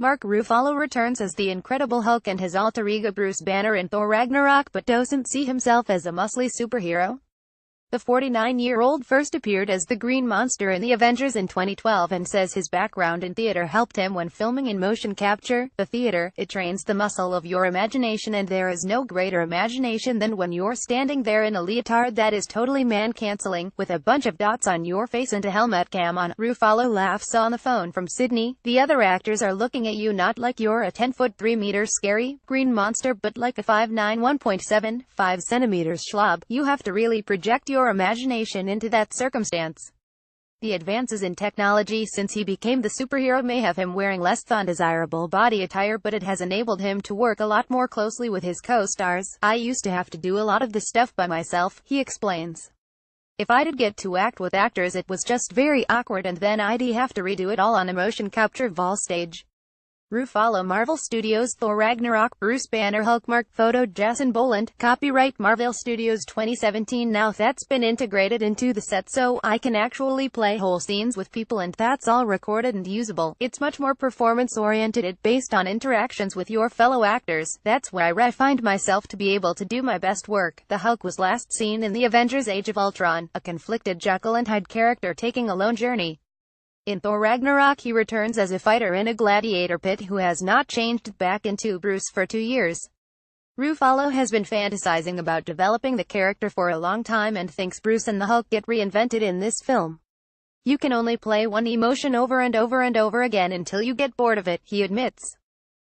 Mark Ruffalo returns as the Incredible Hulk and his alter ego Bruce Banner in Thor Ragnarok, but doesn't see himself as a muscly superhero. The 49-year-old first appeared as the Green Monster in The Avengers in 2012 and says his background in theater helped him when filming in motion capture. The theater, it trains the muscle of your imagination, and there is no greater imagination than when you're standing there in a leotard that is totally man-canceling, with a bunch of dots on your face and a helmet cam on. Ruffalo laughs on the phone from Sydney. The other actors are looking at you not like you're a 10-foot 3 meters scary Green Monster, but like a 5'9", 1.75 centimeters schlob. You have to really project your imagination into that circumstance. The advances in technology since he became the superhero may have him wearing less undesirable body attire, but it has enabled him to work a lot more closely with his co-stars. I used to have to do a lot of this stuff by myself, he explains. If I'd get to act with actors, it was just very awkward, and then I'd have to redo it all on a motion capture vol stage. Ruffalo. Marvel Studios Thor Ragnarok, Bruce Banner Hulk. Mark Photo Jason Boland. Copyright Marvel Studios 2017. Now that's been integrated into the set, so I can actually play whole scenes with people, and that's all recorded and usable. It's much more performance-oriented, based on interactions with your fellow actors. That's where I find myself to be able to do my best work. The Hulk was last seen in The Avengers Age of Ultron, a conflicted Jekyll and Hyde character taking a lone journey. In Thor Ragnarok he returns as a fighter in a gladiator pit who has not changed back into Bruce for 2 years. Ruffalo has been fantasizing about developing the character for a long time and thinks Bruce and the Hulk get reinvented in this film. You can only play one emotion over and over and over again until you get bored of it, he admits.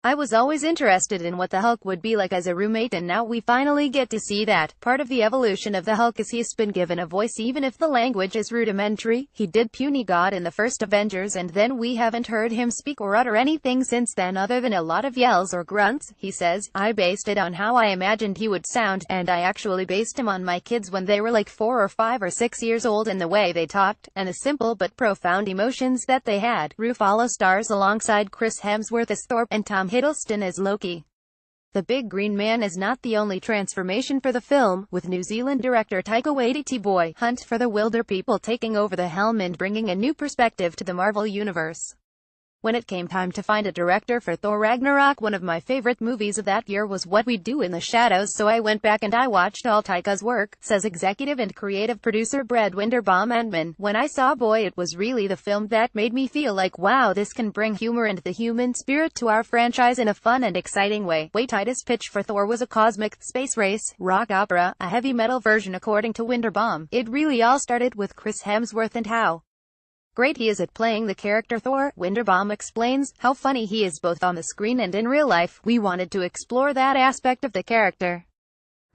I was always interested in what the Hulk would be like as a roommate, and now we finally get to see that. Part of the evolution of the Hulk is he's been given a voice even if the language is rudimentary. He did puny God in the first Avengers, and then we haven't heard him speak or utter anything since then other than a lot of yells or grunts, he says. I based it on how I imagined he would sound, and I actually based him on my kids when they were like 4 or 5 or 6 years old and the way they talked, and the simple but profound emotions that they had. Ruffalo stars alongside Chris Hemsworth as Thor, and Tom Hiddleston as Loki. The Big Green Man is not the only transformation for the film, with New Zealand director Taika Waititi Boy Hunt for the Wilder People taking over the helm and bringing a new perspective to the Marvel Universe. When it came time to find a director for Thor Ragnarok, one of my favorite movies of that year was What We Do in the Shadows, so I went back and I watched all Taika's work, says executive and creative producer Brad Winderbaum-Antman. When I saw Boy, it was really the film that made me feel like, wow, this can bring humor and the human spirit to our franchise in a fun and exciting way. Waititi's pitch for Thor was a cosmic space race, rock opera, a heavy metal version according to Winderbaum. It really all started with Chris Hemsworth and how great he is at playing the character Thor. Winderbaum explains how funny he is both on the screen and in real life. We wanted to explore that aspect of the character.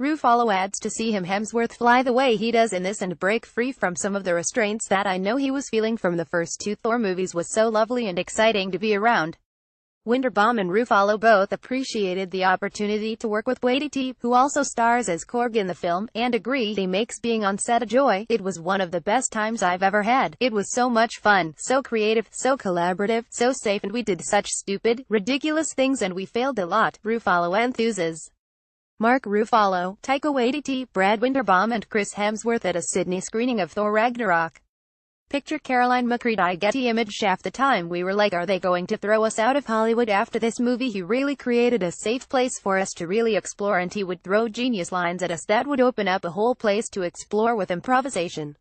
Ruffalo adds, to see him Hemsworth fly the way he does in this and break free from some of the restraints that I know he was feeling from the first 2 Thor movies was so lovely and exciting to be around. Winderbaum and Ruffalo both appreciated the opportunity to work with Waititi, who also stars as Korg in the film, and agree he makes being on set a joy. It was one of the best times I've ever had. It was so much fun, so creative, so collaborative, so safe, and we did such stupid, ridiculous things and we failed a lot, Ruffalo enthuses. Mark Ruffalo, Taika Waititi, Brad Winderbaum and Chris Hemsworth at a Sydney screening of Thor Ragnarok. Picture Caroline McCready. Getty Image. Half the time we were like, are they going to throw us out of Hollywood after this movie? He really created a safe place for us to really explore, and he would throw genius lines at us that would open up a whole place to explore with improvisation.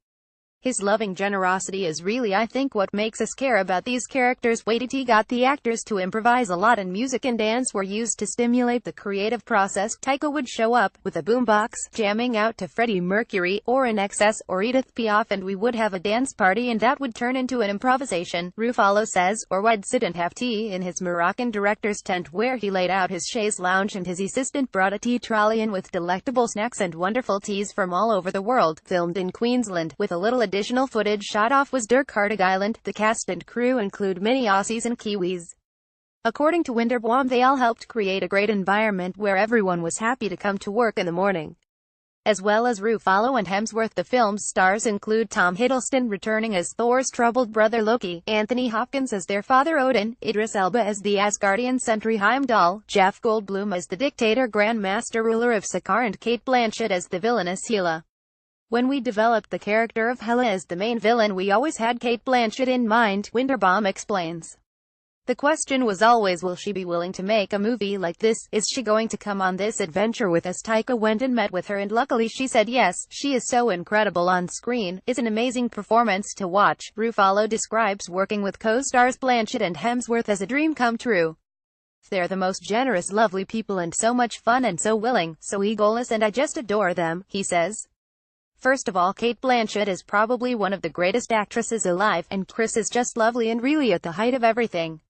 His loving generosity is really, I think, what makes us care about these characters. Waititi got the actors to improvise a lot, and music and dance were used to stimulate the creative process. Taika would show up with a boombox, jamming out to Freddie Mercury, or In Excess, or Edith Piaf, and we would have a dance party and that would turn into an improvisation, Ruffalo says. Or we'd sit and have tea in his Moroccan director's tent where he laid out his chaise lounge and his assistant brought a tea trolley in with delectable snacks and wonderful teas from all over the world. Filmed in Queensland, with a little additional footage shot off was Cardigan Island. The cast and crew include many Aussies and Kiwis. According to Winderbaum, they all helped create a great environment where everyone was happy to come to work in the morning. As well as Ruffalo and Hemsworth, the film's stars include Tom Hiddleston returning as Thor's troubled brother Loki, Anthony Hopkins as their father Odin, Idris Elba as the Asgardian sentry Heimdall, Jeff Goldblum as the dictator Grand Master ruler of Sakaar, and Cate Blanchett as the villainess Hela. When we developed the character of Hela as the main villain, we always had Cate Blanchett in mind, Winderbaum explains. The question was always, will she be willing to make a movie like this? Is she going to come on this adventure with us? Taika went and met with her and luckily she said yes. She is so incredible on screen. It's an amazing performance to watch. Ruffalo describes working with co-stars Blanchett and Hemsworth as a dream come true. They're the most generous, lovely people and so much fun and so willing, so egoless, and I just adore them, he says. First of all, Cate Blanchett is probably one of the greatest actresses alive, and Chris is just lovely and really at the height of everything.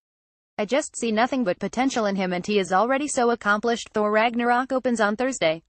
I just see nothing but potential in him and he is already so accomplished. Thor Ragnarok opens on Thursday.